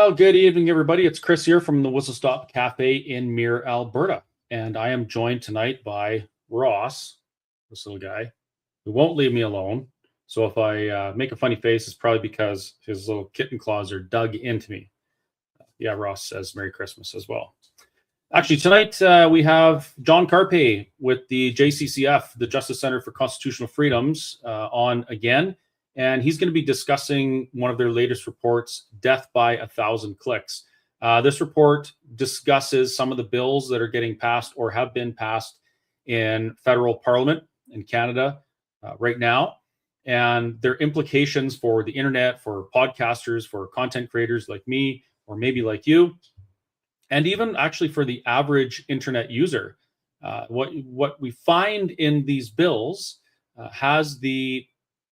Well, good evening, everybody. It's Chris here from the Whistle Stop Cafe in Muir, Alberta. And I am joined tonight by Ross, this little guy, who won't leave me alone. So if I make a funny face, it's probably because his little kitten claws are dug into me. Yeah, Ross says Merry Christmas as well. Actually, tonight we have John Carpay with the JCCF, the Justice Center for Constitutional Freedoms, on again. And he's going to be discussing one of their latest reports, Death by 1,000 Clicks. This report discusses some of the bills that are getting passed or have been passed in federal parliament in Canada right now, and their implications for the internet, for podcasters, for content creators like me, or maybe like you, and even actually for the average internet user. What we find in these bills has the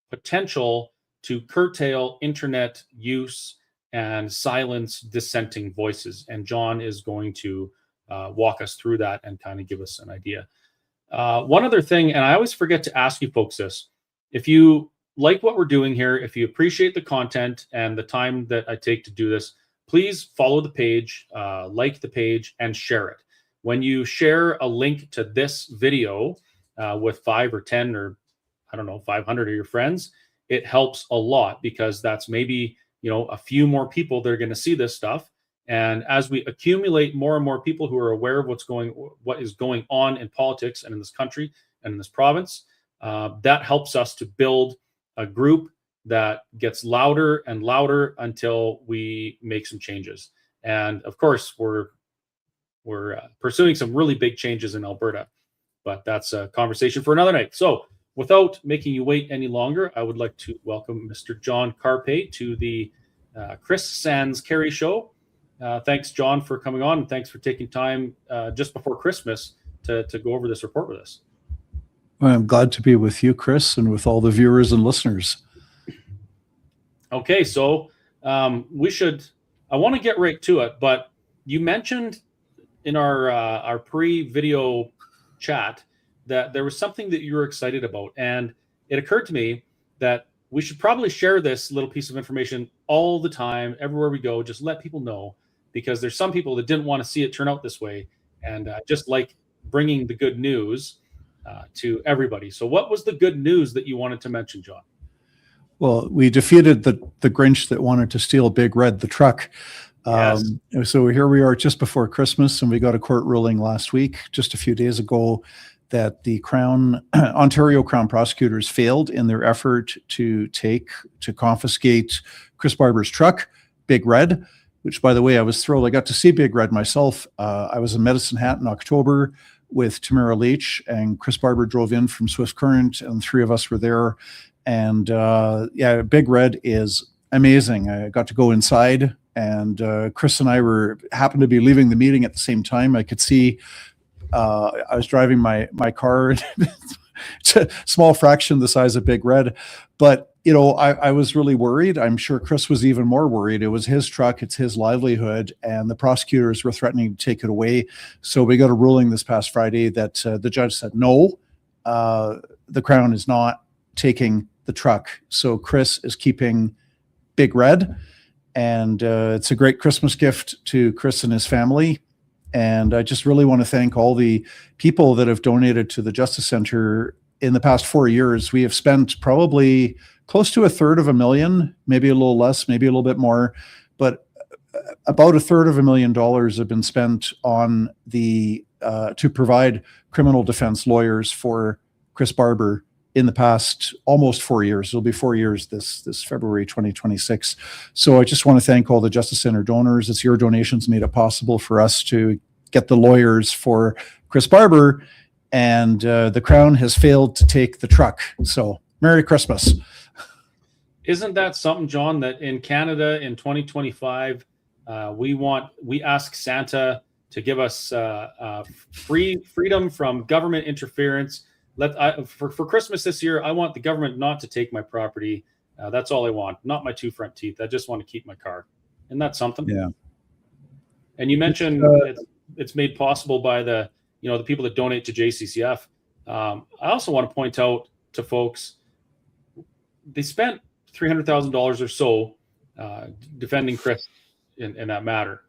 potential to curtail internet use and silence dissenting voices. And John is going to walk us through that and kind of give us an idea. One other thing, and I always forget to ask you folks this, if you like what we're doing here, if you appreciate the content and the time that I take to do this, please follow the page, like the page, and share it. When you share a link to this video with 5 or 10 or 500 of your friends, it helps a lot, because that's maybe, a few more people that are going to see this stuff. And as we accumulate more and more people who are aware of what is going on in politics and in this country and in this province, that helps us to build a group that gets louder and louder until we make some changes. And of course, we're pursuing some really big changes in Alberta, but that's a conversation for another night. So without making you wait any longer, I would like to welcome Mr. John Carpay to the Chris Sans Carey Show. Thanks, John, for coming on, and thanks for taking time just before Christmas to go over this report with us. Well, I'm glad to be with you, Chris, and with all the viewers and listeners. Okay, so I want to get right to it, but you mentioned in our pre-video chat that there was something that you were excited about. And it occurred to me that we should probably share this little piece of information all the time, everywhere we go, just let people know, because there's some people that didn't want to see it turn out this way. And just like bringing the good news to everybody. So what was the good news that you wanted to mention, John? Well, we defeated the Grinch that wanted to steal Big Red, the truck. Yes. So here we are just before Christmas, and we got a court ruling last week, just a few days ago, that the Ontario Crown prosecutors failed in their effort to confiscate Chris Barber's truck, Big Red, which, by the way, I was thrilled. I got to see Big Red myself. I was in Medicine Hat in October with Tamara Leach, and Chris Barber drove in from Swift Current, and 3 of us were there. And yeah, Big Red is amazing. I got to go inside, and Chris and I happened to be leaving the meeting at the same time. I could see I was driving my car. It's a small fraction the size of Big Red, but I was really worried. I'm sure Chris was even more worried. It was his truck, it's his livelihood, and the prosecutors were threatening to take it away. So we got a ruling this past Friday that the judge said no, the Crown is not taking the truck. So Chris is keeping Big Red, and it's a great Christmas gift to Chris and his family. And I just really want to thank all the people that have donated to the Justice Center in the past 4 years. We have spent probably close to $333,000, maybe a little less, maybe a little bit more, but about $333,000 have been spent on to provide criminal defense lawyers for Chris Barber in the past almost 4 years. It'll be 4 years this February 2026. So I just want to thank all the Justice Center donors. It's your donations made it possible for us to get the lawyers for Chris Barber, and the Crown has failed to take the truck. So Merry Christmas. Isn't that something, John, that in Canada in 2025, we ask Santa to give us freedom from government interference. For Christmas this year, I want the government not to take my property. That's all I want, not my 2 front teeth. I just want to keep my car. Isn't that something? Yeah. And you mentioned it's made possible by the people that donate to JCCF. I also want to point out to folks, they spent $300,000 or so defending Chris in that matter.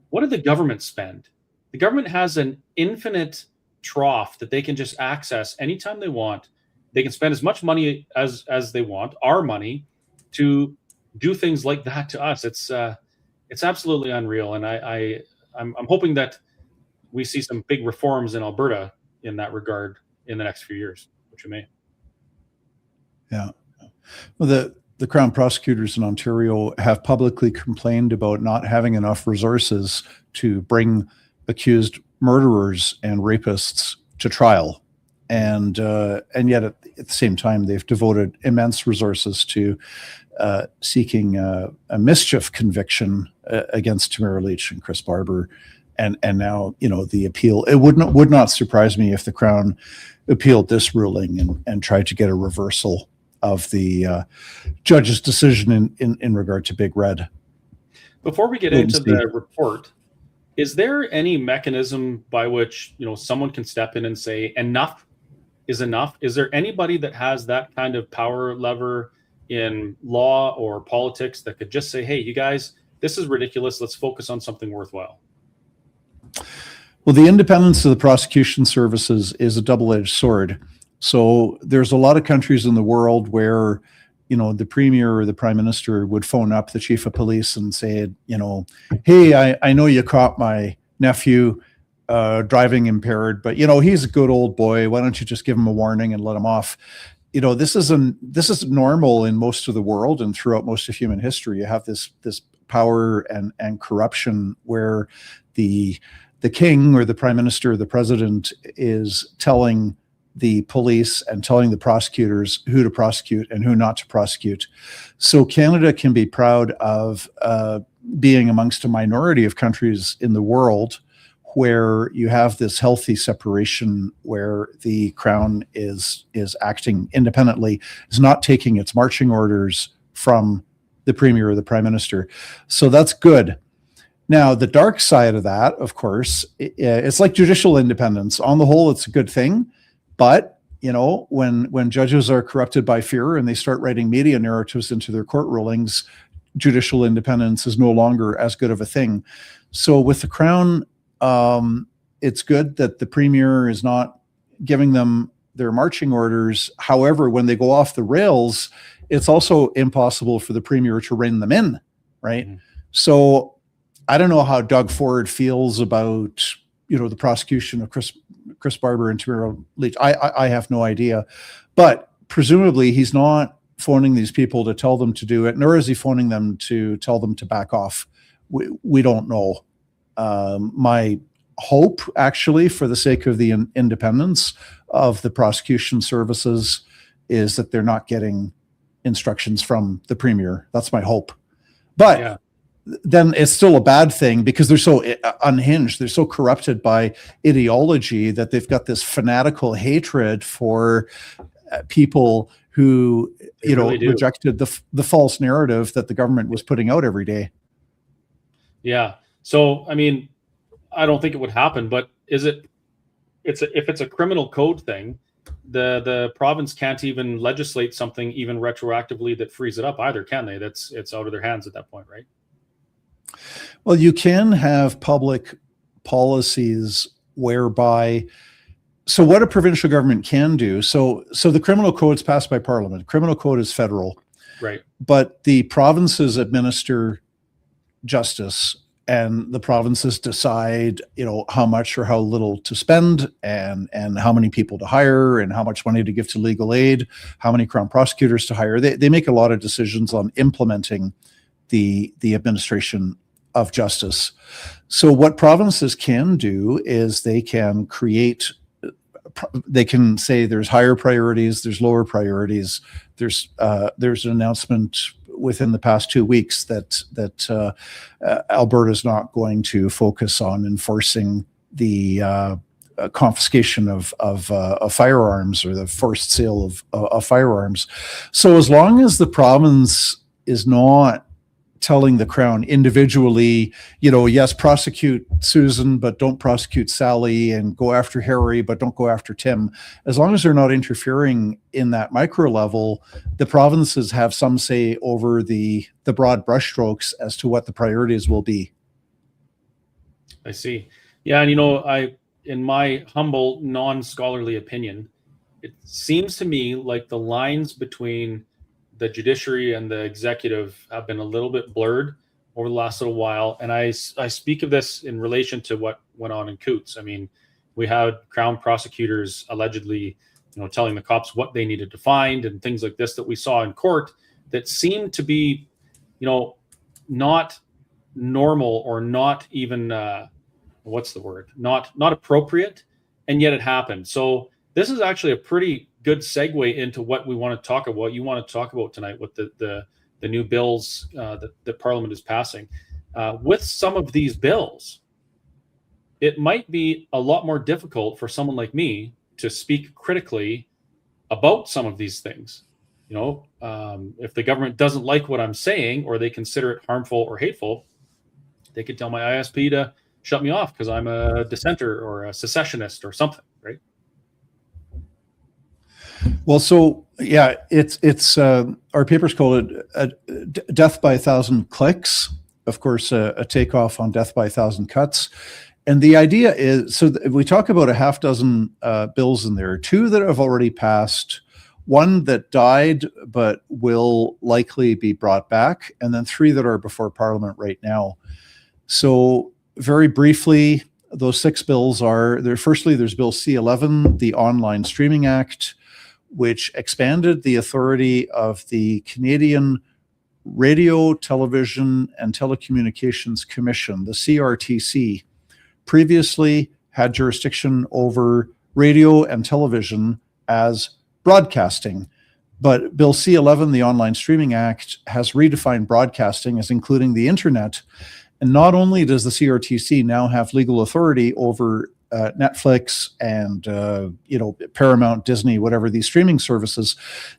What did the government spend? The government has an infinite trough that they can just access anytime they want. They can spend as much money as they want, our money, to do things like that to us. It's absolutely unreal, and I'm hoping that we see some big reforms in Alberta in that regard in the next few years, which we may. Yeah. Well, the Crown prosecutors in Ontario have publicly complained about not having enough resources to bring accused murderers and rapists to trial. And yet at the same time, they've devoted immense resources to seeking a mischief conviction against Tamara Leach and Chris Barber. And now, the appeal, it would not surprise me if the Crown appealed this ruling and tried to get a reversal of the judge's decision in regard to Big Red. Before we get into the report, is there any mechanism by which someone can step in and say enough is enough? Is there anybody that has that kind of power lever in law or politics that could just say, hey, you guys, this is ridiculous, let's focus on something worthwhile? Well, the independence of the prosecution services is a double-edged sword. So there's a lot of countries in the world where, the premier or the prime minister would phone up the chief of police and say, hey, I know you caught my nephew driving impaired, but he's a good old boy. Why don't you just give him a warning and let him off? This is normal in most of the world and throughout most of human history. You have this power and corruption where the king or the prime minister or the president is telling the police and telling the prosecutors who to prosecute and who not to prosecute. So Canada can be proud of being amongst a minority of countries in the world where you have this healthy separation, where the Crown is acting independently, is not taking its marching orders from the premier or the prime minister. So that's good. Now, the dark side of that, of course, it's like judicial independence. On the whole, it's a good thing. But, when judges are corrupted by fear and they start writing media narratives into their court rulings, judicial independence is no longer as good of a thing. So with the Crown, it's good that the premier is not giving them their marching orders. However, when they go off the rails, it's also impossible for the premier to rein them in, right? Mm-hmm. So I don't know how Doug Ford feels about, the prosecution of Chris Barber and Tamara Leach. I have no idea, but presumably he's not phoning these people to tell them to do it, nor is he phoning them to tell them to back off. We don't know. My hope, actually, for the sake of the independence of the prosecution services, is that they're not getting instructions from the premier. That's my hope. But yeah, then it's still a bad thing because they're so unhinged. They're so corrupted by ideology that they've got this fanatical hatred for people who, rejected the false narrative that the government was putting out every day. Yeah. So, I don't think it would happen, but if it's a criminal code thing, the province can't even legislate something even retroactively that frees it up either, can they? It's out of their hands at that point, right? Well, you can have public policies whereby, so what a provincial government can do, so the criminal code is passed by Parliament. Criminal code is federal. Right. But the provinces administer justice, and the provinces decide, how much or how little to spend, and how many people to hire, and how much money to give to legal aid, how many Crown prosecutors to hire. They make a lot of decisions on implementing the administration of justice. So what provinces can do is they can say there's higher priorities, there's lower priorities. There's an announcement within the past 2 weeks that Alberta is not going to focus on enforcing the confiscation of firearms or the forced sale of firearms. So as long as the province is not telling the Crown individually, yes, prosecute Susan, but don't prosecute Sally, and go after Harry, but don't go after Tim. As long as they're not interfering in that micro level, the provinces have some say over the broad brushstrokes as to what the priorities will be. I see. Yeah, and in my humble, non-scholarly opinion, it seems to me like the lines between the judiciary and the executive have been a little bit blurred over the last little while. And I speak of this in relation to what went on in Coots. I mean, we had Crown prosecutors allegedly, telling the cops what they needed to find and things like this that we saw in court that seemed to be, not normal or not even, what's the word? Not appropriate. And yet it happened. So this is actually a pretty good segue into what we want to talk about. What you want to talk about tonight with the new bills that Parliament is passing. With some of these bills, it might be a lot more difficult for someone like me to speak critically about some of these things. If the government doesn't like what I'm saying or they consider it harmful or hateful, they could tell my ISP to shut me off because I'm a dissenter or a secessionist or something, right? Well, so yeah, it's our papers call it death by 1,000 clicks. Of course, a takeoff on death by 1,000 cuts. And the idea is, so we talk about a half dozen bills in there, 2 that have already passed, 1 that died but will likely be brought back, and then 3 that are before Parliament right now. So very briefly, those 6 bills are there. Firstly, there's Bill C11, the Online Streaming Act, which expanded the authority of the Canadian Radio, Television, and Telecommunications Commission, the CRTC. Previously had jurisdiction over radio and television as broadcasting. But Bill C11, the Online Streaming Act, has redefined broadcasting as including the internet. And not only does the CRTC now have legal authority over Netflix and Paramount, Disney, whatever these streaming services,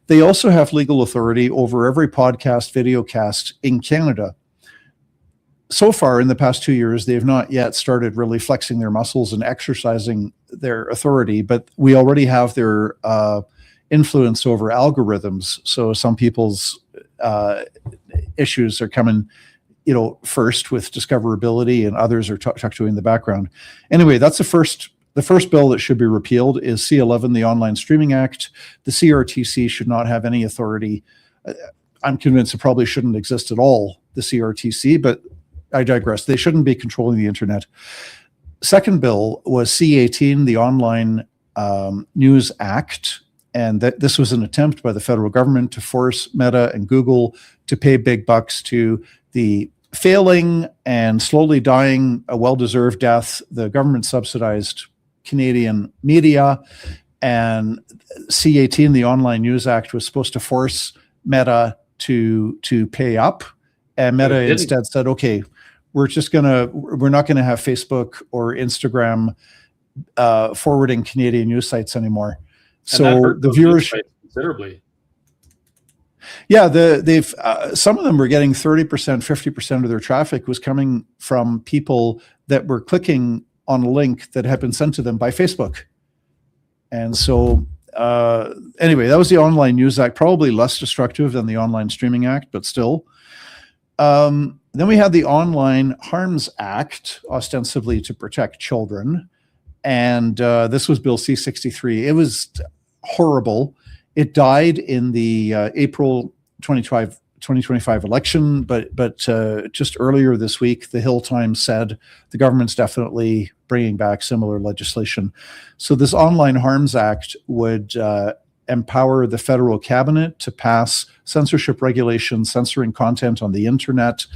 they also have legal authority over every podcast, videocast in Canada. So far, in the past 2 years, they have not yet started really flexing their muscles and exercising their authority, but we already have their influence over algorithms. So some people's issues are coming first with discoverability, and others are tucked away in the background. Anyway, that's the first bill that should be repealed is C11, the Online Streaming Act. The CRTC should not have any authority. I'm convinced it probably shouldn't exist at all, the CRTC, but I digress. They shouldn't be controlling the internet. Second bill was C18, the Online News Act. And this was an attempt by the federal government to force Meta and Google to pay big bucks to the failing and slowly dying, a well-deserved death, the government-subsidized Canadian media. And C18, the Online News Act, was supposed to force Meta to pay up. And Meta instead said, okay, we're not going to have Facebook or Instagram forwarding Canadian news sites anymore. So the viewership considerably. Yeah, they've some of them were getting 30%, 50% of their traffic was coming from people that were clicking on a link that had been sent to them by Facebook. And so anyway, that was the Online News Act, probably less destructive than the Online Streaming Act, but still. Then we had the Online Harms Act, ostensibly to protect children. And this was Bill C63. It was horrible. It died in the April 2025 election, but just earlier this week, the Hill Times said the government's definitely bringing back similar legislation. So this Online Harms Act would empower the federal cabinet to pass censorship regulations censoring content on the internet.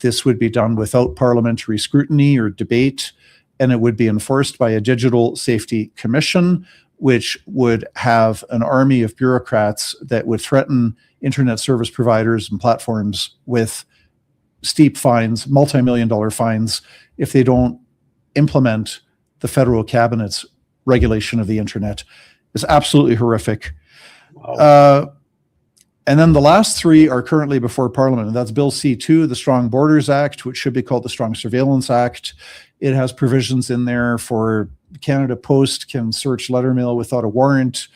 This would be done without parliamentary scrutiny or debate, and it would be enforced by a digital safety commission, which would have an army of bureaucrats that would threaten internet service providers and platforms with steep fines, multi-million-dollar fines, if they don't implement the federal cabinet's regulation of the internet. It's absolutely horrific. Wow. And then the last three are currently before Parliament, and that's Bill C2, the Strong Borders Act, which should be called the Strong Surveillance Act. It has provisions in there for Canada Post can search letter mail without a warrant.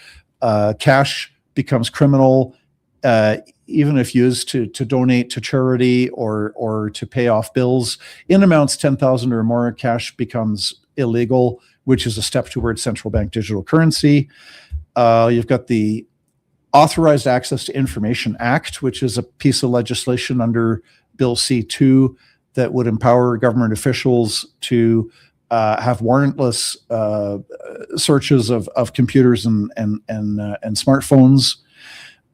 Cash becomes criminal, even if used to donate to charity or to pay off bills. In amounts 10,000 or more, cash becomes illegal, which is a step towards central bank digital currency. You've got the Authorized Access to Information Act, which is a piece of legislation under Bill C2 that would empower government officials to have warrantless searches of computers and smartphones.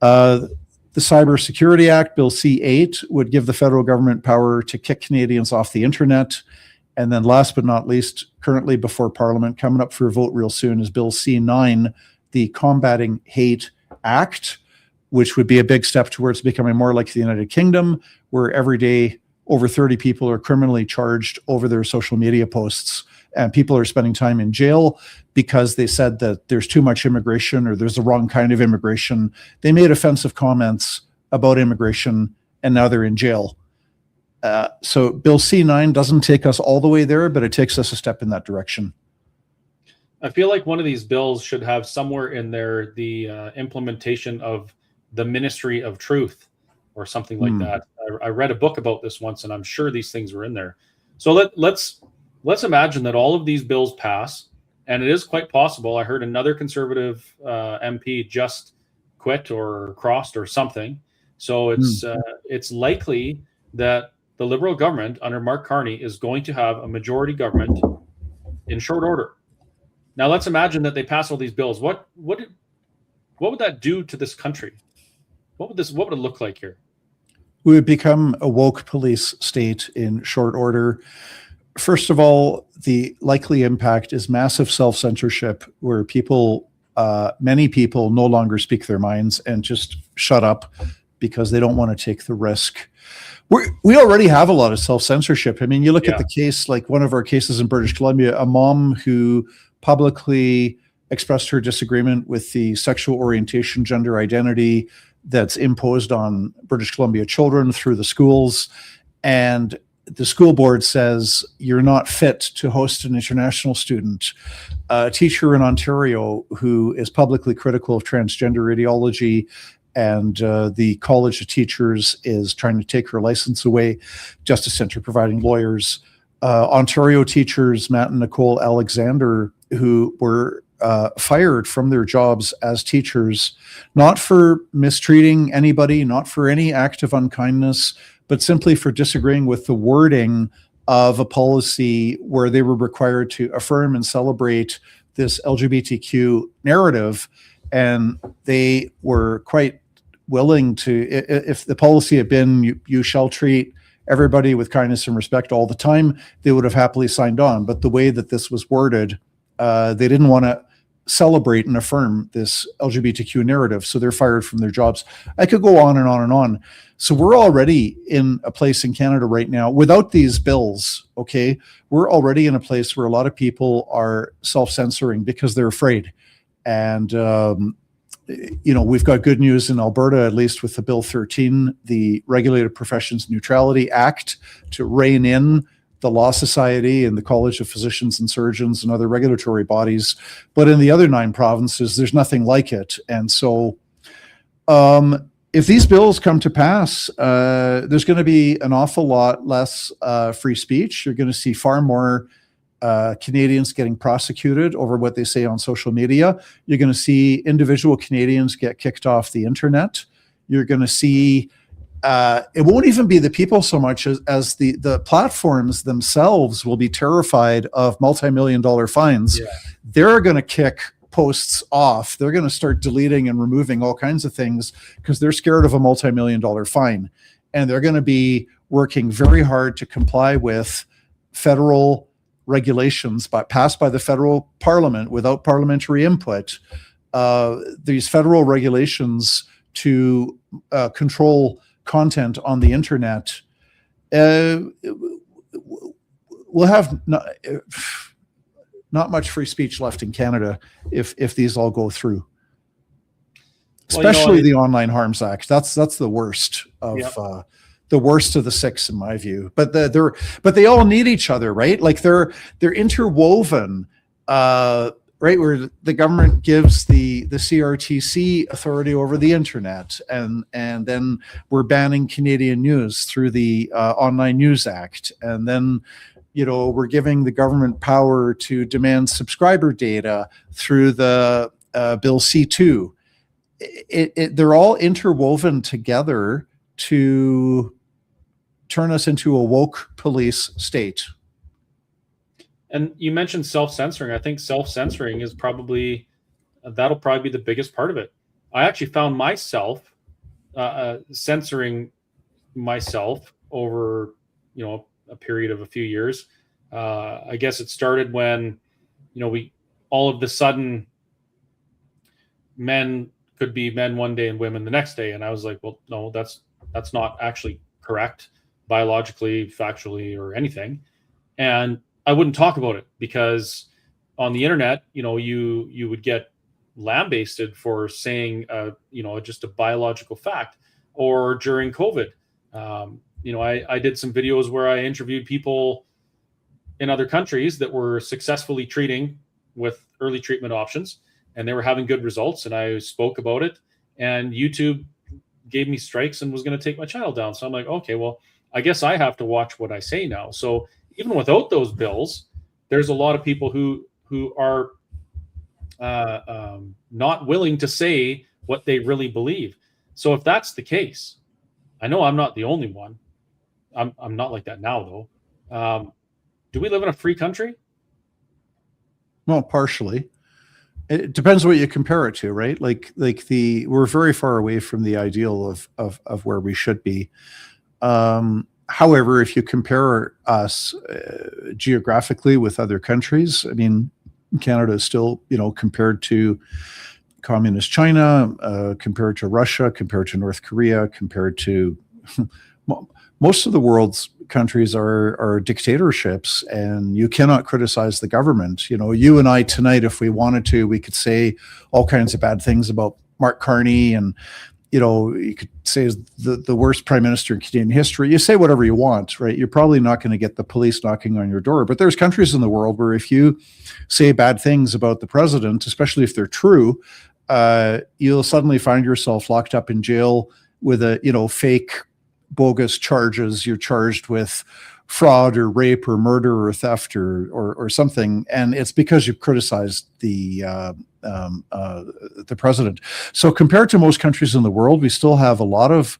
The Cybersecurity Act, Bill C8, would give the federal government power to kick Canadians off the internet. And then last but not least, currently before Parliament, coming up for a vote real soon, is Bill C9, the Combating Hate Act, which would be a big step towards becoming more like the United Kingdom, where every day over 30 people are criminally charged over their social media posts, and people are spending time in jail because they said that there's too much immigration or there's the wrong kind of immigration. They made offensive comments about immigration, and now they're in jail. So Bill C9 doesn't take us all the way there, but it takes us a step in that direction. I feel like one of these bills should have somewhere in there the implementation of the Ministry of Truth or something like that. I read a book about this once, and I'm sure these things were in there. So let's imagine that all of these bills pass, and it is quite possible. I heard another Conservative MP just quit or crossed or something. So it's likely that the Liberal government under Mark Carney is going to have a majority government in short order. Now let's imagine that they pass all these bills. What would that do to this country? What would it look like here? We would become a woke police state in short order. First of all, the likely impact is massive self-censorship, where many people no longer speak their minds and just shut up because they don't want to take the risk. We already have a lot of self-censorship. I mean, you look at the case, like one of our cases in British Columbia, a mom who publicly expressed her disagreement with the sexual orientation, gender identity that's imposed on British Columbia children through the schools. And the school board says, you're not fit to host an international student. A teacher in Ontario who is publicly critical of transgender ideology, and the College of Teachers is trying to take her license away. Justice Centre providing lawyers. Ontario teachers, Matt and Nicole Alexander, who were fired from their jobs as teachers, not for mistreating anybody, not for any act of unkindness, but simply for disagreeing with the wording of a policy where they were required to affirm and celebrate this LGBTQ narrative. And they were quite willing to, if the policy had been, you shall treat everybody with kindness and respect all the time, they would have happily signed on. But the way that this was worded, they didn't want to celebrate and affirm this LGBTQ narrative, so they're fired from their jobs. I could go on and on and on. So we're already in a place in Canada right now, without these bills, okay, we're already in a place where a lot of people are self-censoring because they're afraid. And, we've got good news in Alberta, at least with the Bill 13, the Regulated Professions Neutrality Act, to rein in the Law Society and the College of Physicians and Surgeons and other regulatory bodies. But in the other 9 provinces, there's nothing like it. And so if these bills come to pass, there's going to be an awful lot less free speech. You're going to see far more Canadians getting prosecuted over what they say on social media. You're going to see individual Canadians get kicked off the internet. You're going to see it won't even be the people so much as the platforms themselves will be terrified of multi-million-dollar fines. Yeah. They're going to kick posts off. They're going to start deleting and removing all kinds of things because they're scared of a multi-million-dollar fine. And they're going to be working very hard to comply with federal regulations passed by the federal parliament without parliamentary input. These federal regulations to control content on the internet, we'll have not much free speech left in Canada if these all go through. especially the Online Harms Act. That's the worst of Yep. The worst of the six, in my view. But they all need each other, right? Like they're interwoven, right? Where the government gives the CRTC authority over the internet, and then we're banning Canadian news through the Online News Act, and then we're giving the government power to demand subscriber data through the Bill C2. They're all interwoven together to turn us into a woke police state. And you mentioned self-censoring. I think self-censoring is that'll probably be the biggest part of it. I actually found myself censoring myself over, a period of a few years. I guess it started when, we all of the sudden men could be men one day and women the next day. And I was like, well, no, that's not actually correct biologically, factually, or anything. And I wouldn't talk about it because on the internet, you would get lambasted for saying, just a biological fact. Or during COVID, I did some videos where I interviewed people in other countries that were successfully treating with early treatment options, and they were having good results. And I spoke about it, and YouTube gave me strikes and was going to take my channel down. So I'm like, okay, well, I guess I have to watch what I say now. So even without those bills, there's a lot of people who are not willing to say what they really believe. So if that's the case, I know I'm not the only one. I'm not like that now, though. Do we live in a free country? Well, partially. It depends what you compare it to, right? We're very far away from the ideal of where we should be. However, if you compare us geographically with other countries, I mean, Canada is still, compared to communist China, compared to Russia, compared to North Korea, compared to most of the world's countries are dictatorships, and you cannot criticize the government. You and I tonight, if we wanted to, we could say all kinds of bad things about Mark Carney, and you could say is the worst prime minister in Canadian history. You say whatever you want, right? You're probably not going to get the police knocking on your door. But there's countries in the world where if you say bad things about the president, especially if they're true, you'll suddenly find yourself locked up in jail with a fake bogus charges. You're charged with fraud or rape or murder or theft or something, and it's because you've criticized the president. So compared to most countries in the world, we still have a lot of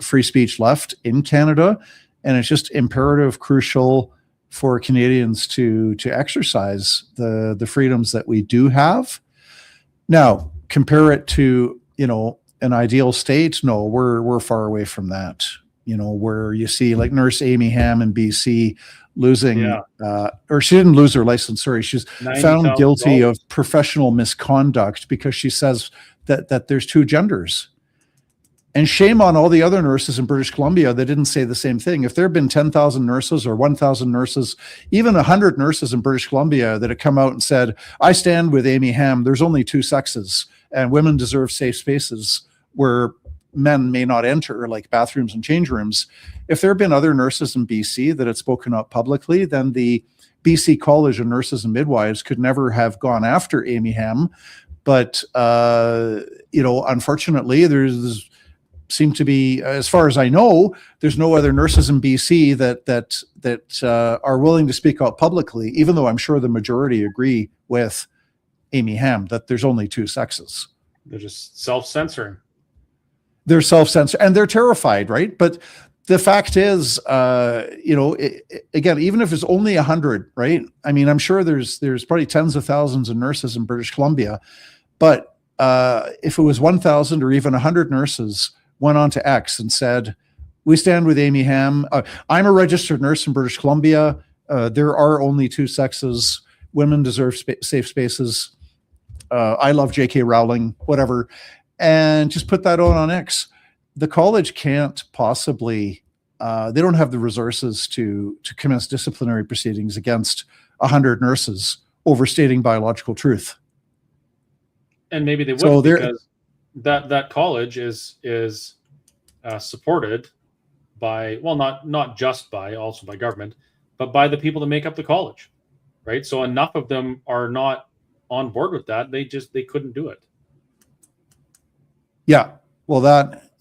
free speech left in Canada, and it's just imperative, crucial for Canadians to exercise the freedoms that we do have. Now, compare it to an ideal state. No, we're far away from that. Where you see like Nurse Amy Ham in BC losing, or she didn't lose her license. Sorry, she's found guilty of professional misconduct because she says that there's two genders. And shame on all the other nurses in British Columbia that didn't say the same thing. If there had been 10,000 nurses or 1,000 nurses, even 100 nurses in British Columbia that had come out and said, I stand with Amy Ham, there's only two sexes, and women deserve safe spaces where men may not enter, like bathrooms and change rooms. If there had been other nurses in BC that had spoken up publicly, then the BC College of Nurses and Midwives could never have gone after Amy Ham. But, unfortunately, there's seem to be, as far as I know, there's no other nurses in BC that are willing to speak out publicly, even though I'm sure the majority agree with Amy Ham that there's only two sexes. They're just self-censoring. They're self-censored, and they're terrified, right? But the fact is, again, even if it's only 100, right? I mean, I'm sure there's probably tens of thousands of nurses in British Columbia, but if it was 1,000 or even 100 nurses went on to X and said, we stand with Amy Ham. I'm a registered nurse in British Columbia. There are only two sexes. Women deserve safe spaces. I love J.K. Rowling, whatever. And just put that on X. The college can't possibly, they don't have the resources to commence disciplinary proceedings against 100 nurses overstating biological truth. And maybe they wouldn't, because that college is supported by, well, not just by, also by government, but by the people that make up the college, right? So enough of them are not on board with that. They couldn't do it. Yeah, well,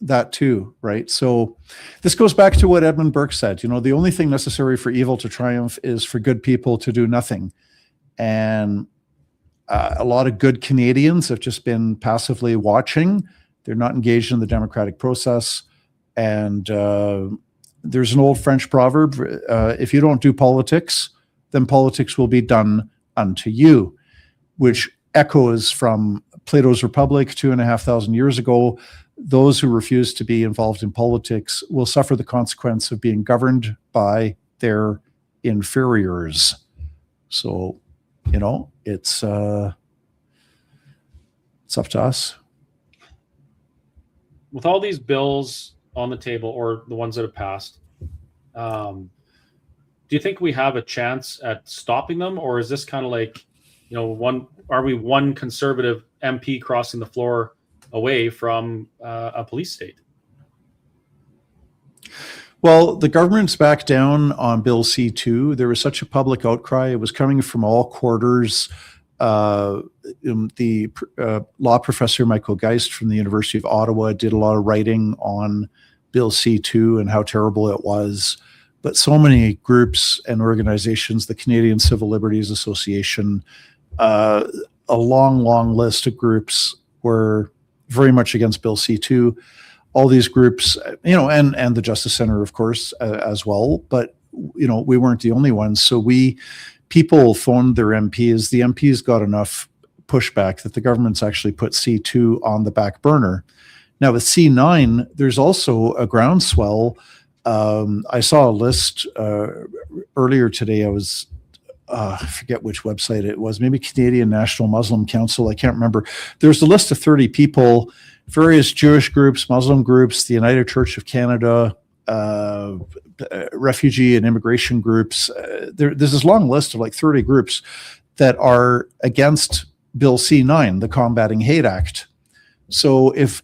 that too, right? So this goes back to what Edmund Burke said. You know, the only thing necessary for evil to triumph is for good people to do nothing. And a lot of good Canadians have just been passively watching. They're not engaged in the democratic process. And there's an old French proverb, if you don't do politics, then politics will be done unto you, which echoes from Plato's Republic 2,500 years ago. Those who refuse to be involved in politics will suffer the consequence of being governed by their inferiors. So, you know, it's up to us. With all these bills on the table, or the ones that have passed, do you think we have a chance at stopping them, or is this kind of like, you know, are we one conservative MP crossing the floor away from a police state? Well, the government's back down on Bill C2. There was such a public outcry. It was coming from all quarters. The law professor Michael Geist from the University of Ottawa did a lot of writing on Bill C2 and how terrible it was. But so many groups and organizations, the Canadian Civil Liberties Association, a long list of groups were very much against Bill C2. All these groups, you know, and the Justice Center, of course, as well. But, you know, we weren't the only ones. So people phoned their MPs. The MPs got enough pushback that the government's actually put C2 on the back burner. Now with C9, there's also a groundswell. I saw a list earlier today. I forget which website it was, maybe Canadian National Muslim Council. I can't remember. There's a list of 30 people, various Jewish groups, Muslim groups, the United Church of Canada, refugee and immigration groups. There's this long list of like 30 groups that are against Bill C9, the Combating Hate Act. So if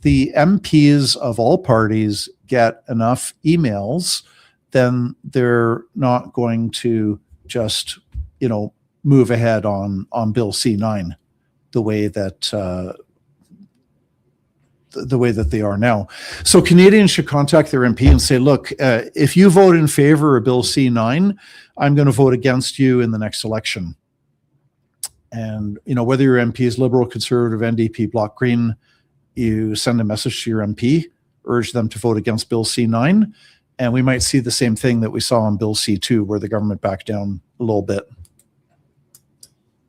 the MPs of all parties get enough emails, then they're not going to just, you know, move ahead on Bill C9 the way that they are now. So Canadians should contact their MP and say, look, if you vote in favor of Bill C9, I'm going to vote against you in the next election. And, you know, whether your MP is Liberal, Conservative, NDP, Bloc Green, you send a message to your MP, urge them to vote against Bill C9, and we might see the same thing that we saw on Bill C2, where the government backed down a little bit.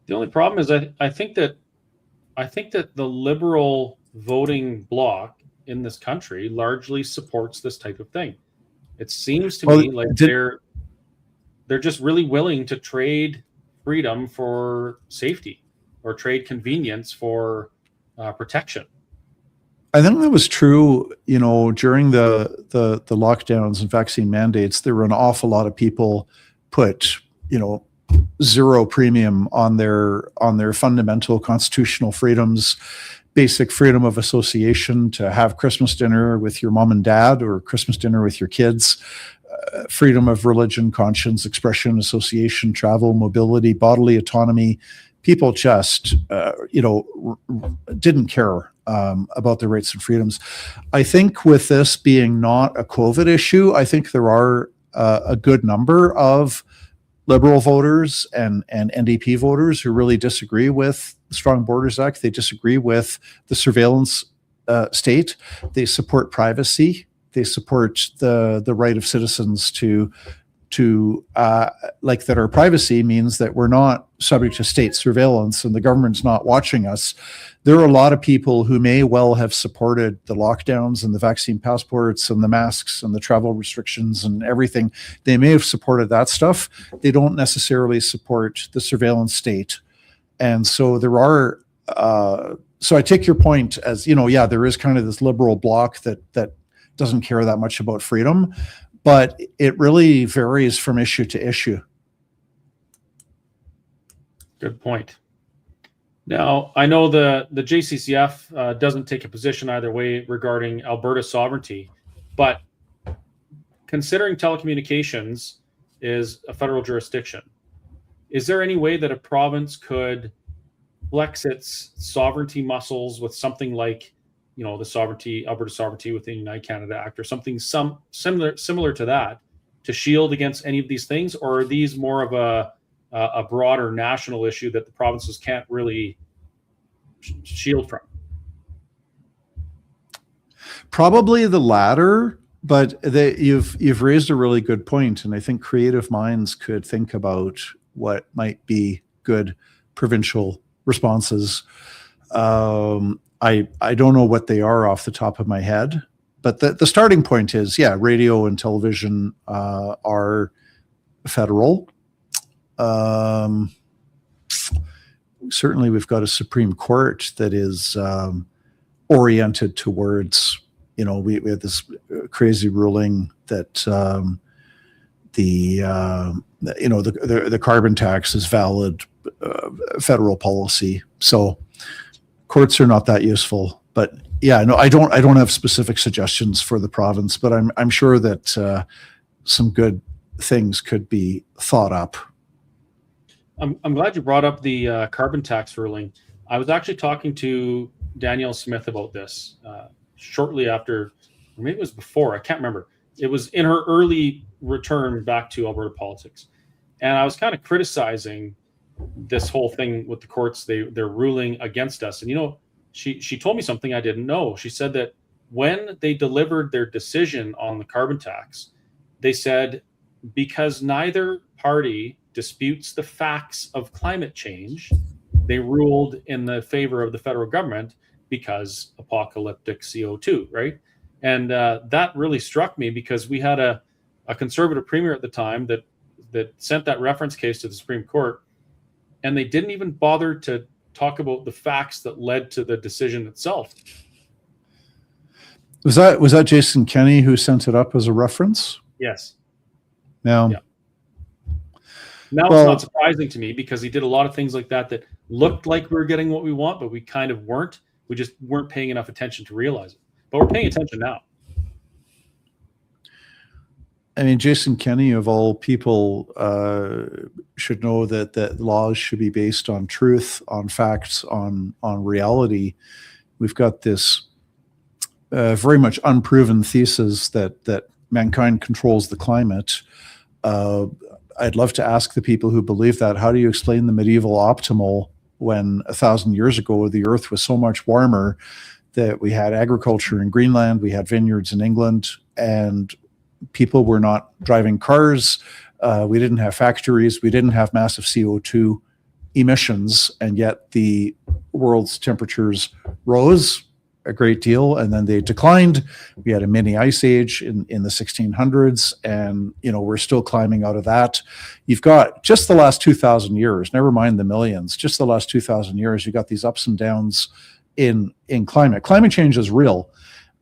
The only problem is I think that the Liberal voting bloc in this country largely supports this type of thing. It seems to me like they're just really willing to trade freedom for safety, or trade convenience for protection. I think that was true, you know, during the lockdowns and vaccine mandates. There were an awful lot of people put, you know, zero premium on their fundamental constitutional freedoms, basic freedom of association, to have Christmas dinner with your mom and dad or Christmas dinner with your kids, freedom of religion, conscience, expression, association, travel, mobility, bodily autonomy. People just, you know, didn't care about their rights and freedoms. I think with this being not a COVID issue, I think there are a good number of Liberal voters and NDP voters who really disagree with the Strong Borders Act. They disagree with the surveillance state. They support privacy. They support the right of citizens to like that our privacy means that we're not subject to state surveillance and the government's not watching us. There are a lot of people who may well have supported the lockdowns and the vaccine passports and the masks and the travel restrictions and everything. They may have supported that stuff. They don't necessarily support the surveillance state. And so there are, so I take your point as, you know, yeah, there is kind of this liberal bloc that doesn't care that much about freedom, but it really varies from issue to issue. Good point. Now, I know the JCCF doesn't take a position either way regarding Alberta sovereignty, but considering telecommunications is a federal jurisdiction, is there any way that a province could flex its sovereignty muscles with something like, the Alberta sovereignty within the United Canada Act, or something similar to that, to shield against any of these things, or are these more of a broader national issue that the provinces can't really shield from? Probably the latter, but you've raised a really good point, and I think creative minds could think about what might be good provincial responses. I don't know what they are off the top of my head, but the starting point is, radio and television are federal. Certainly, we've got a Supreme Court that is oriented towards, we had this crazy ruling that the carbon tax is valid federal policy. So courts are not that useful. But no, I don't have specific suggestions for the province, but I'm sure that some good things could be thought up. I'm glad you brought up the carbon tax ruling. I was actually talking to Danielle Smith about this shortly after, or maybe it was before, I can't remember. It was in her early return back to Alberta politics. And I was kind of criticizing this whole thing with the courts. They're ruling against us. And, she told me something I didn't know. She said that when they delivered their decision on the carbon tax, they said, because neither party disputes the facts of climate change, they ruled in the favor of the federal government because apocalyptic CO2, right? And that really struck me, because we had a conservative premier at the time that sent that reference case to the Supreme Court, and they didn't even bother to talk about the facts that led to the decision itself. Was that Jason Kenney who sent it up as a reference? Yes. Now, Now it's not surprising to me, because he did a lot of things like that looked like we were getting what we want, but we kind of weren't. We just weren't paying enough attention to realize it. But we're paying attention now. I mean, Jason Kenney, of all people, should know that laws should be based on truth, on facts, on reality. We've got this very much unproven thesis that mankind controls the climate. I'd love to ask the people who believe that, how do you explain the medieval optimal when 1,000 years ago the earth was so much warmer that we had agriculture in Greenland, we had vineyards in England, and people were not driving cars, we didn't have factories, we didn't have massive CO2 emissions, and yet the world's temperatures rose a great deal, and then they declined. We had a mini ice age in the 1600s, and we're still climbing out of that. You've got just the last 2,000 years, never mind the millions, just the last 2,000 years, you got these ups and downs in climate. Climate change is real.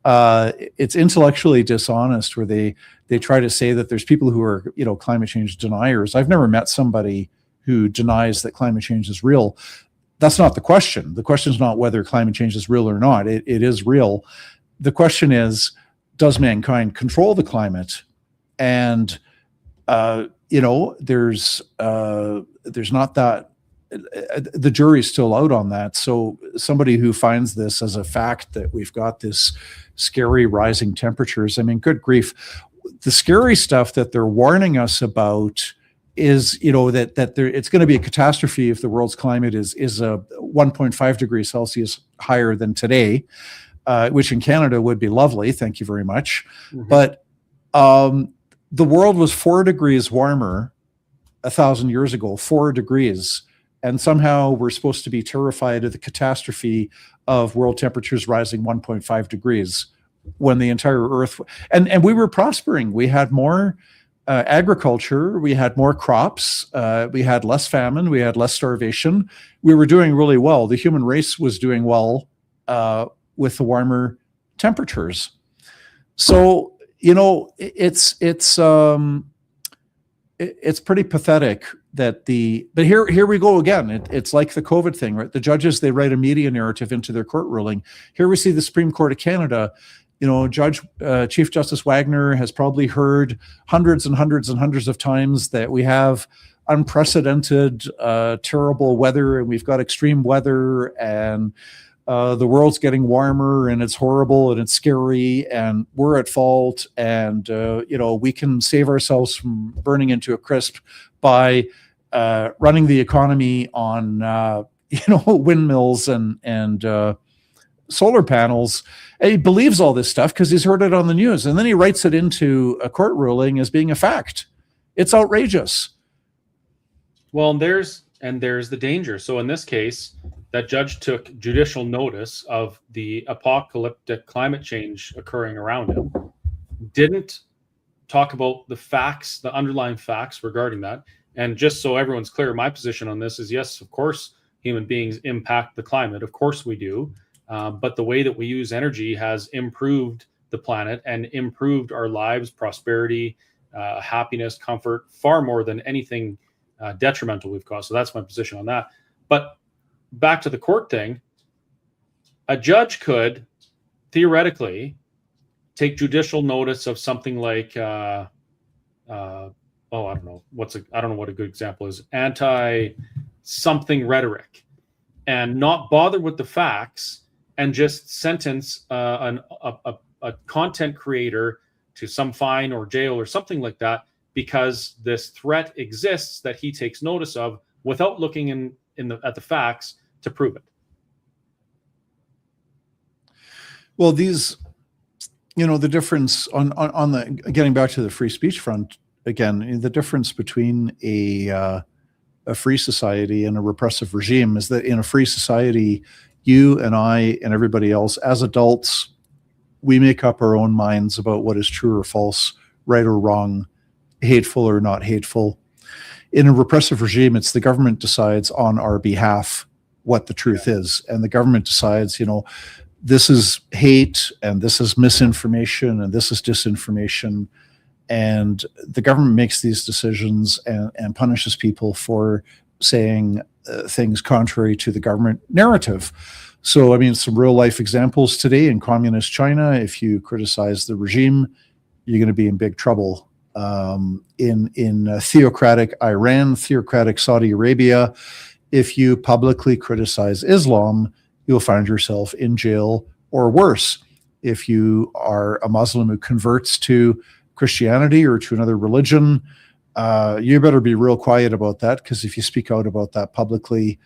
It's intellectually dishonest where they try to say that there's people who are climate change deniers. I've never met somebody who denies that climate change is real. That's not the question. The question is not whether climate change is real or not. It is real. The question is, does mankind control the climate? And there's not that. The jury's still out on that. So somebody who finds this as a fact that we've got this scary rising temperatures, I mean, good grief. The scary stuff that they're warning us about is, that it's going to be a catastrophe if the world's climate is a 1.5 degrees Celsius higher than today, which in Canada would be lovely. Thank you very much. Mm-hmm. But the world was 4 degrees warmer 1,000 years ago, 4 degrees. And somehow we're supposed to be terrified of the catastrophe of world temperatures rising 1.5 degrees when the entire earth, and we were prospering. We had more agriculture, we had more crops, we had less famine, we had less starvation. We were doing really well. The human race was doing well with the warmer temperatures. So, it's pretty pathetic but here we go again. It's like the COVID thing, right? The judges, they write a media narrative into their court ruling. Here we see the Supreme Court of Canada. Chief Justice Wagner has probably heard hundreds and hundreds and hundreds of times that we have unprecedented, terrible weather, and we've got extreme weather, and the world's getting warmer, and it's horrible, and it's scary, and we're at fault, and we can save ourselves from burning into a crisp by running the economy on windmills and solar panels. And he believes all this stuff because he's heard it on the news, and then he writes it into a court ruling as being a fact. It's outrageous. Well, there's the danger. So in this case, that judge took judicial notice of the apocalyptic climate change occurring around him, didn't talk about the facts, the underlying facts regarding that. And just so everyone's clear, my position on this is, yes, of course, human beings impact the climate. Of course we do. But the way that we use energy has improved the planet and improved our lives, prosperity, happiness, comfort, far more than anything detrimental we've caused. So that's my position on that. But back to the court thing, a judge could theoretically take judicial notice of something like, I don't know what a good example is, anti-something rhetoric, and not bother with the facts and just sentence a content creator to some fine or jail or something like that because this threat exists that he takes notice of without looking at the facts to prove it. Well, these, the difference on the, getting back to the free speech front again, the difference between a free society and a repressive regime is that in a free society, you and I and everybody else as adults, we make up our own minds about what is true or false, right or wrong, hateful or not hateful. In a repressive regime, it's the government decides on our behalf what the truth is. And the government decides, this is hate and this is misinformation and this is disinformation. And the government makes these decisions and punishes people for saying things contrary to the government narrative. So, some real life examples today in communist China, if you criticize the regime, you're going to be in big trouble. In theocratic Iran, theocratic Saudi Arabia, if you publicly criticize Islam, you'll find yourself in jail or worse. If you are a Muslim who converts to Christianity or to another religion, you better be real quiet about that, because if you speak out about that publicly,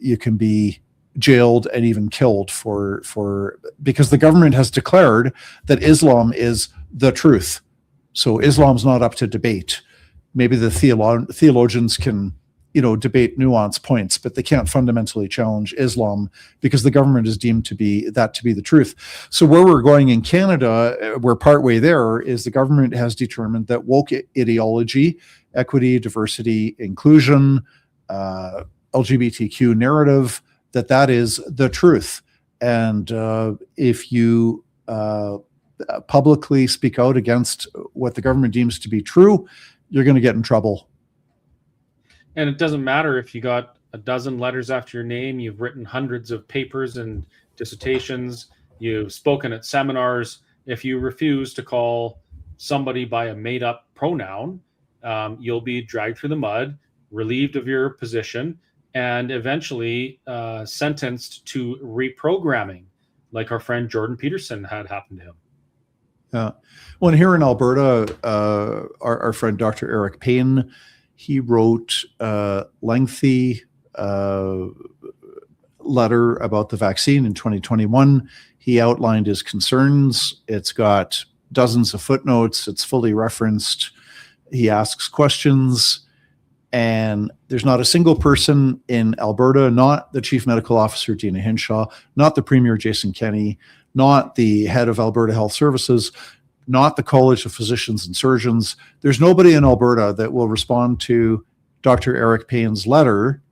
you can be jailed and even killed because the government has declared that Islam is the truth. So Islam's not up to debate. Maybe the theologians can, debate nuanced points, but they can't fundamentally challenge Islam because the government is deemed to be the truth. So where we're going in Canada, we're partway there, is the government has determined that woke ideology, equity, diversity, inclusion, LGBTQ narrative, that is the truth. And if you publicly speak out against what the government deems to be true, you're going to get in trouble. And it doesn't matter if you got a dozen letters after your name, you've written hundreds of papers and dissertations, you've spoken at seminars. If you refuse to call somebody by a made-up pronoun, you'll be dragged through the mud, relieved of your position, and eventually sentenced to reprogramming, like our friend Jordan Peterson had happened to him. Yeah. Well, here in Alberta, our friend Dr. Eric Payne, he wrote a lengthy letter about the vaccine in 2021. He outlined his concerns. It's got dozens of footnotes. It's fully referenced. He asks questions. And there's not a single person in Alberta, not the Chief Medical Officer, Dina Hinshaw, not the Premier, Jason Kenney, not the head of Alberta Health Services, not the College of Physicians and Surgeons. There's nobody in Alberta that will respond to Dr. Eric Payne's letter,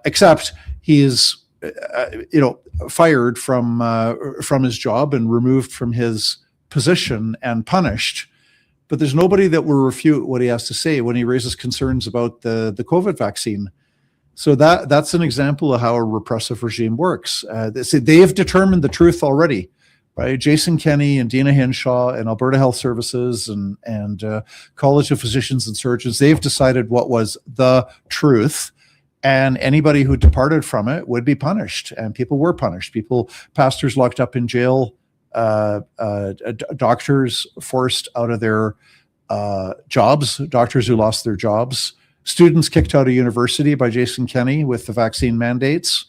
except he is, fired from his job and removed from his position and punished. but there's nobody that will refute what he has to say when he raises concerns about the COVID vaccine. So that's an example of how a repressive regime works. They have determined the truth already, right? Jason Kenney and Dina Henshaw and Alberta Health Services and College of Physicians and Surgeons, they've decided what was the truth. And anybody who departed from it would be punished. And people were punished. Pastors locked up in jail, doctors forced out of their jobs, doctors who lost their jobs, students kicked out of university by Jason Kenney with the vaccine mandates.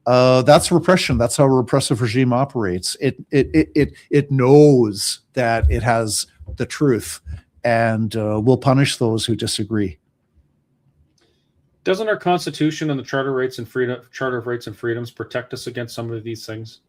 That's repression. That's how a repressive regime operates. It knows that it has the truth and will punish those who disagree. Doesn't our Constitution and the Charter of Rights and Freedoms protect us against some of these things?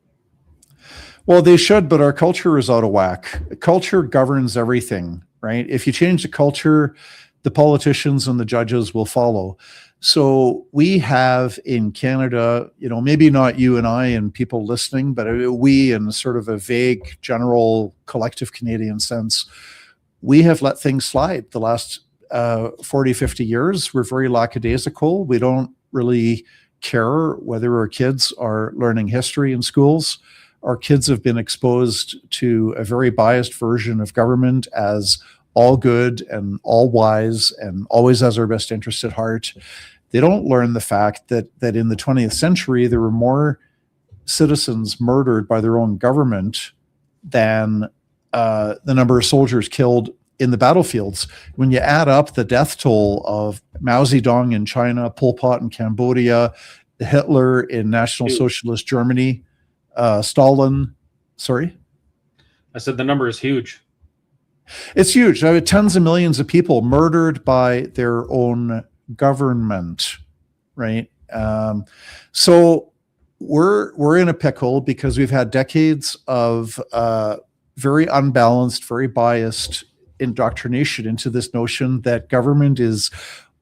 Well, they should, but our culture is out of whack. Culture governs everything, right? If you change the culture, the politicians and the judges will follow. So we have in Canada, maybe not you and I and people listening, but we in sort of a vague, general, collective Canadian sense, we have let things slide the last 40, 50 years. We're very lackadaisical. We don't really care whether our kids are learning history in schools. Our kids have been exposed to a very biased version of government as all good and all wise and always has our best interest at heart. They don't learn the fact that in the 20th century, there were more citizens murdered by their own government than the number of soldiers killed in the battlefields. When you add up the death toll of Mao Zedong in China, Pol Pot in Cambodia, Hitler in National Socialist Germany, Stalin, sorry? I said the number is huge. It's huge. I mean, tens of millions of people murdered by their own government, right? So we're in a pickle because we've had decades of very unbalanced, very biased indoctrination into this notion that government is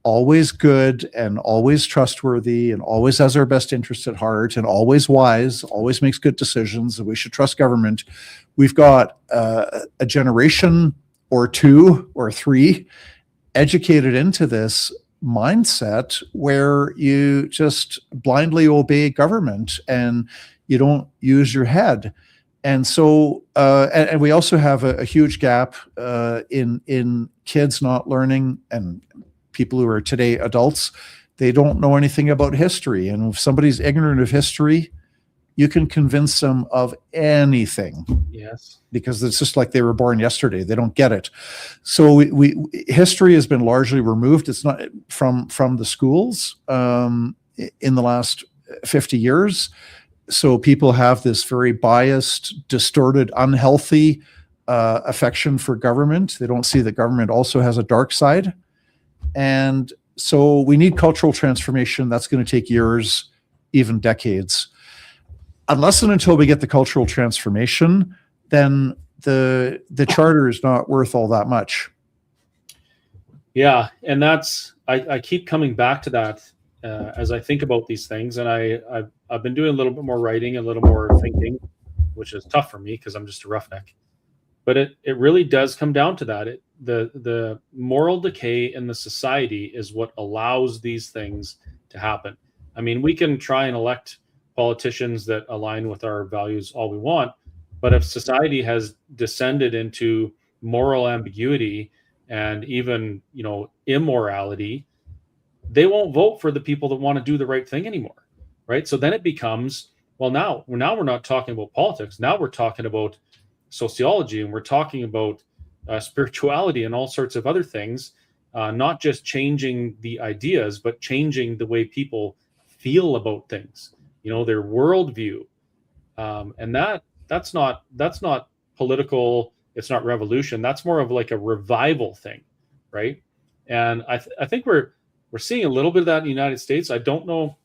always good and always trustworthy and always has our best interest at heart and always wise, always makes good decisions, and we should trust government. We've got a generation or two or three educated into this mindset where you just blindly obey government and you don't use your head. And so, and we also have a huge gap in kids not learning, and people who are today adults, they don't know anything about history. And if somebody's ignorant of history, you can convince them of anything. Yes. Because it's just like they were born yesterday. They don't get it. So history has been largely removed. It's not from the schools in the last 50 years. So people have this very biased, distorted, unhealthy affection for government. They don't see that government also has a dark side. And so we need cultural transformation. That's going to take years, even decades. Unless and until we get the cultural transformation, then the charter is not worth all that much. Yeah, and that's I keep coming back to that as I think about these things, and I've been doing a little bit more writing, a little more thinking, which is tough for me because I'm just a roughneck. But it really does come down to that. The moral decay in the society is what allows these things to happen. I mean, we can try and elect politicians that align with our values all we want, but if society has descended into moral ambiguity and even, immorality, they won't vote for the people that want to do the right thing anymore, right? So then it becomes, well, now we're not talking about politics. Now we're talking about sociology, and we're talking about spirituality and all sorts of other things, not just changing the ideas, but changing the way people feel about things, their worldview. And that's not political. It's not revolution. That's more of like a revival thing, right? And I think we're seeing a little bit of that in the United States. I don't know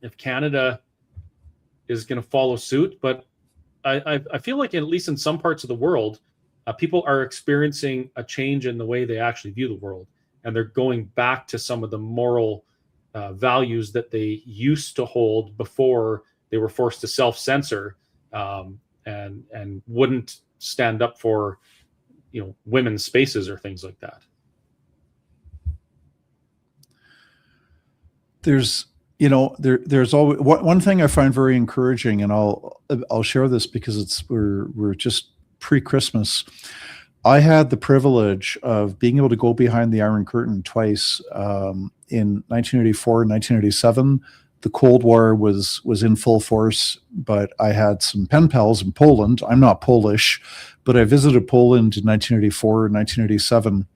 if Canada is going to follow suit, but I feel like at least in some parts of the world, people are experiencing a change in the way they actually view the world, and they're going back to some of the moral values that they used to hold before they were forced to self-censor and wouldn't stand up for women's spaces or things like that. There's always one thing I find very encouraging, and I'll share this because we're just pre-Christmas. I had the privilege of being able to go behind the Iron Curtain twice, in 1984 and 1987. The Cold War was in full force, but I had some pen pals in Poland. I'm not Polish, but I visited Poland in 1984 and 1987.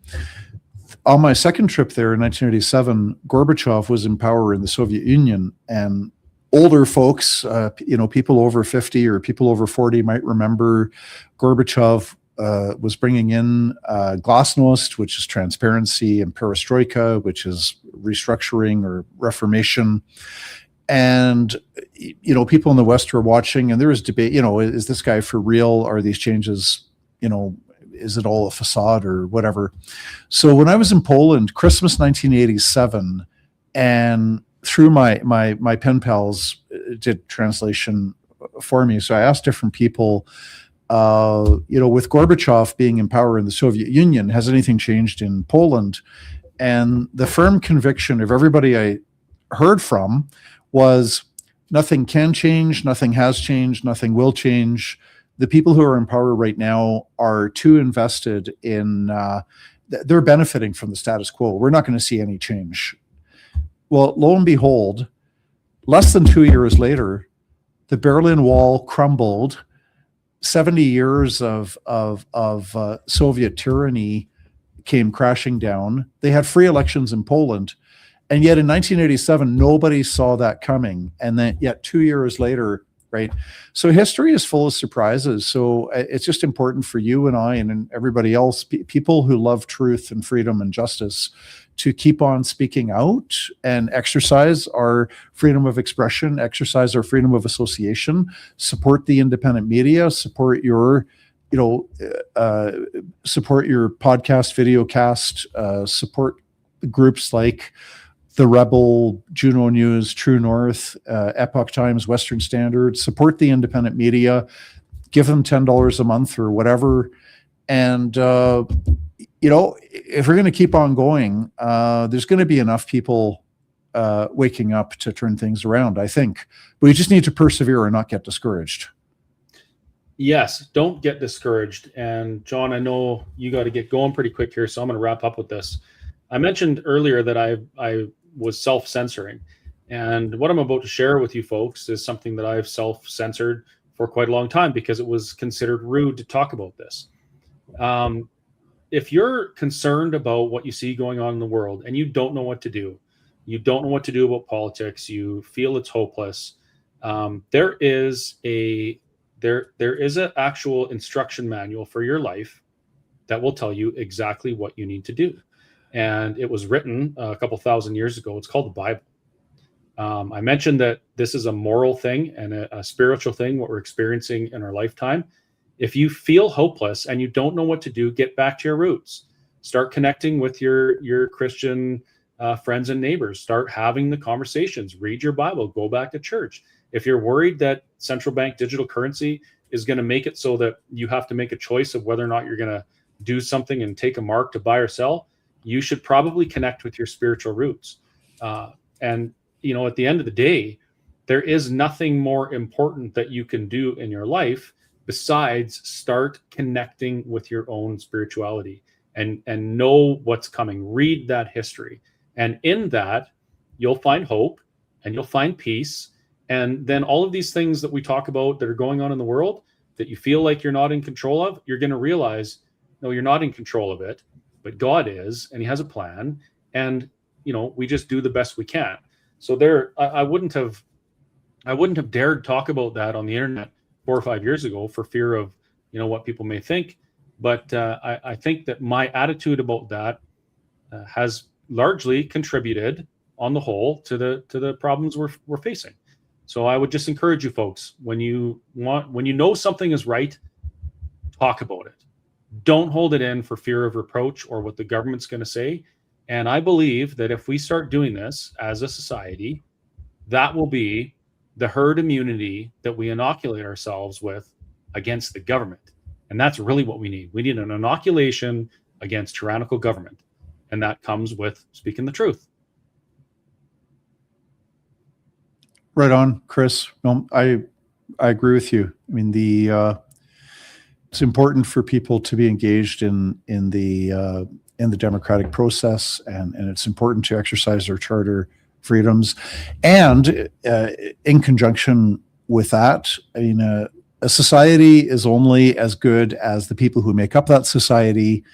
On my second trip there in 1987, Gorbachev was in power in the Soviet Union, and older folks, people over 50 or people over 40 might remember Gorbachev was bringing in glasnost, which is transparency, and perestroika, which is restructuring or reformation. And, people in the West were watching, and there was debate, is this guy for real? Are these changes, is it all a facade or whatever? So when I was in Poland, Christmas 1987, and through my pen pals did translation for me. So I asked different people, with Gorbachev being in power in the Soviet Union, has anything changed in Poland? And the firm conviction of everybody I heard from was nothing can change, nothing has changed, nothing will change. The people who are in power right now are too invested in, they're benefiting from the status quo. We're not going to see any change. Well, lo and behold, less than 2 years later, the Berlin Wall crumbled. 70 years of Soviet tyranny came crashing down. They had free elections in Poland. And yet in 1987, nobody saw that coming. And then yet 2 years later, right? So history is full of surprises. So it's just important for you and I and everybody else, people who love truth and freedom and justice, to keep on speaking out and exercise our freedom of expression, exercise our freedom of association, support the independent media, support your podcast, video cast, support groups like The Rebel, Juno News, True North, Epoch Times, Western Standard. Support the independent media, give them $10 a month or whatever. And, if we're going to keep on going, there's going to be enough people waking up to turn things around, I think. But we just need to persevere and not get discouraged. Yes, don't get discouraged. And John, I know you got to get going pretty quick here, so I'm going to wrap up with this. I mentioned earlier that I was self-censoring. And what I'm about to share with you folks is something that I've self-censored for quite a long time because it was considered rude to talk about this. If you're concerned about what you see going on in the world and you don't know what to do, you don't know what to do about politics, you feel it's hopeless, there is an actual instruction manual for your life that will tell you exactly what you need to do. And it was written a couple thousand years ago. It's called the Bible. I mentioned that this is a moral thing and a spiritual thing, what we're experiencing in our lifetime. If you feel hopeless and you don't know what to do, get back to your roots. Start connecting with your Christian friends and neighbors. Start having the conversations. Read your Bible. Go back to church. If you're worried that central bank digital currency is going to make it so that you have to make a choice of whether or not you're going to do something and take a mark to buy or sell, you should probably connect with your spiritual roots. And, at the end of the day, there is nothing more important that you can do in your life besides start connecting with your own spirituality and know what's coming. Read that history. And in that, you'll find hope and you'll find peace. And then all of these things that we talk about that are going on in the world that you feel like you're not in control of, you're going to realize, no, you're not in control of it, but God is, and he has a plan. And, we just do the best we can. So I wouldn't have dared talk about that on the internet 4 or 5 years ago for fear of, what people may think. But I think that my attitude about that has largely contributed on the whole to the problems we're facing. So I would just encourage you folks, when you know something is right, talk about it. Don't hold it in for fear of reproach or what the government's going to say. And I believe that if we start doing this as a society, that will be the herd immunity that we inoculate ourselves with against the government. And that's really what we need. We need an inoculation against tyrannical government. And that comes with speaking the truth. Right on, Chris. No, I agree with you. I mean, it's important for people to be engaged in the democratic process, and it's important to exercise their charter freedoms. And in conjunction with that, I mean, a society is only as good as the people who make up that society.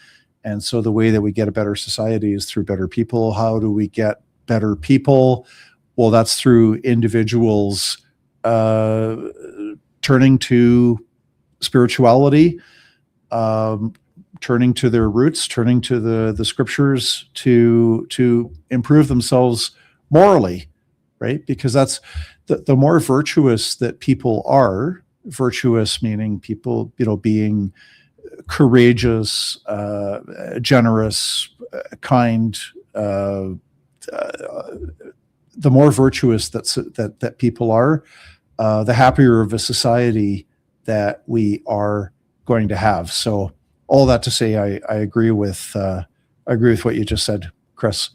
And so the way that we get a better society is through better people. How do we get better people? Well, that's through individuals turning to spirituality, turning to their roots, turning to the scriptures to improve themselves morally, right? Because that's the more virtuous that people are, virtuous meaning people, being courageous, generous, kind, the more virtuous that people are, the happier of a society that we are going to have. So all that to say, I agree with what you just said, Chris.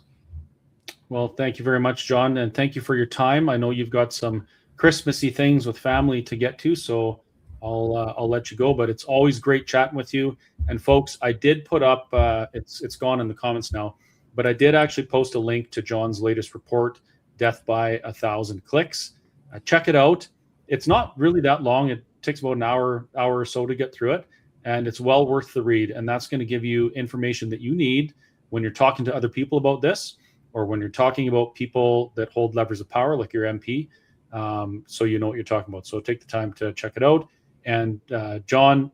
Well, thank you very much, John, and thank you for your time. I know you've got some Christmassy things with family to get to, so I'll let you go. But it's always great chatting with you. And folks, I did put up it's gone in the comments now, but I did actually post a link to John's latest report, Death by 1,000 Clicks. Check it out. It's not really that long. It takes about an hour or so to get through it, and it's well worth the read. And that's going to give you information that you need when you're talking to other people about this, or when you're talking about people that hold levers of power, like your MP, so you know what you're talking about. So take the time to check it out. And John,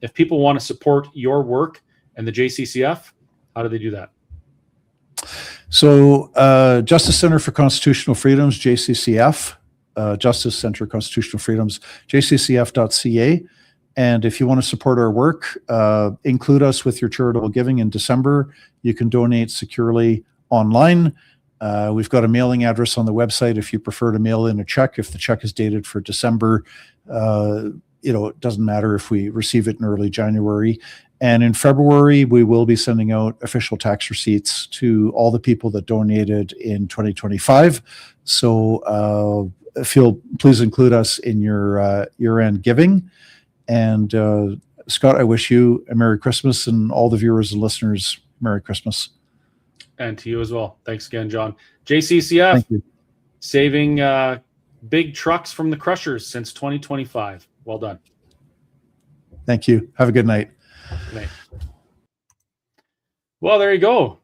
if people want to support your work and the JCCF, how do they do that? So Justice Center for Constitutional Freedoms, JCCF, Justice Center Constitutional Freedoms, jccf.ca. And if you want to support our work, include us with your charitable giving in December. You can donate securely online. We've got a mailing address on the website if you prefer to mail in a check. If the check is dated for December, it doesn't matter if we receive it in early January. And in February, we will be sending out official tax receipts to all the people that donated in 2025. So please include us in your year-end giving. And Scott, I wish you a Merry Christmas, and all the viewers and listeners, Merry Christmas. And to you as well. Thanks again, John. JCCF, Thank you. Saving big trucks from the crushers since 2025. Well done. Thank you. Have a good night. Good night. Well, there you go.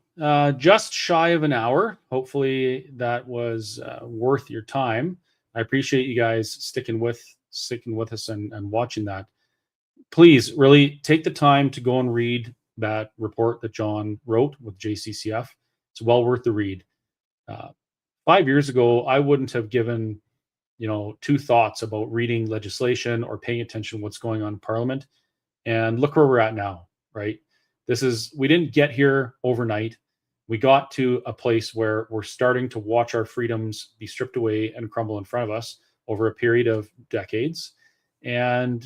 Just shy of an hour. Hopefully that was worth your time. I appreciate you guys sticking with us and watching that. Please really take the time to go and read that report that John wrote with JCCF. It's well worth the read. 5 years ago, I wouldn't have given, two thoughts about reading legislation or paying attention to what's going on in Parliament. And look where we're at now, right? We didn't get here overnight. We got to a place where we're starting to watch our freedoms be stripped away and crumble in front of us over a period of decades. And,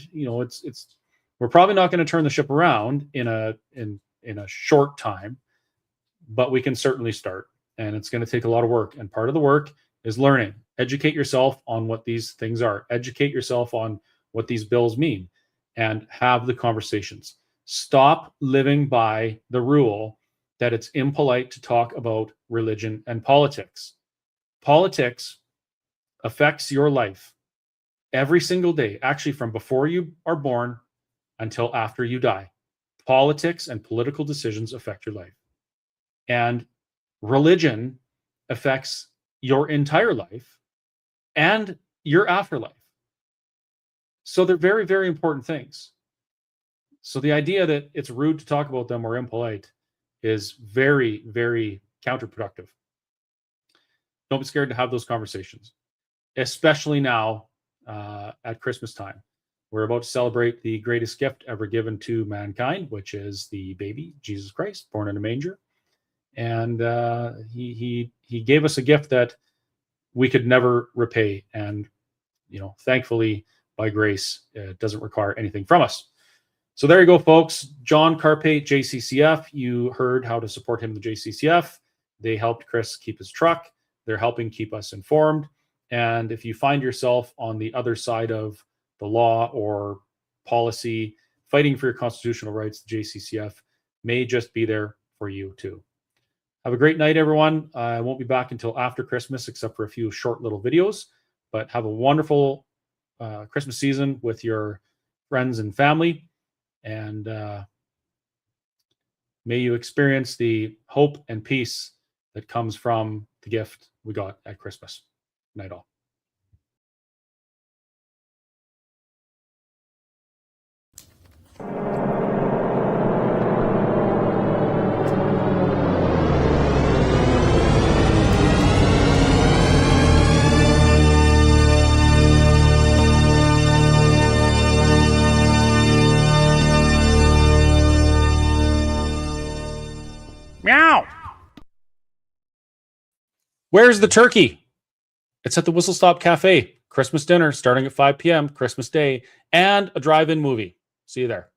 we're probably not going to turn the ship around in a short time, but we can certainly start. And it's going to take a lot of work. And part of the work is learning. Educate yourself on what these things are. Educate yourself on what these bills mean, and have the conversations. Stop living by the rule that it's impolite to talk about religion and politics. Politics affects your life every single day, actually from before you are born until after you die. Politics and political decisions affect your life. And religion affects your entire life and your afterlife. So they're very, very important things. So the idea that it's rude to talk about them or impolite is very, very counterproductive. Don't be scared to have those conversations, especially now at Christmas time. We're about to celebrate the greatest gift ever given to mankind, which is the baby, Jesus Christ, born in a manger. And he gave us a gift that we could never repay. And, thankfully, by grace. It doesn't require anything from us. So there you go, folks. John Carpay, JCCF. You heard how to support him in the JCCF. They helped Chris keep his truck. They're helping keep us informed. And if you find yourself on the other side of the law or policy, fighting for your constitutional rights, the JCCF may just be there for you too. Have a great night, everyone. I won't be back until after Christmas, except for a few short little videos. But have a wonderful Christmas season with your friends and family. And may you experience the hope and peace that comes from the gift we got at Christmas. Night all. Meow. Where's the turkey? It's at the Whistle Stop Cafe. Christmas dinner starting at 5 p.m. Christmas Day, and a drive-in movie. See you there.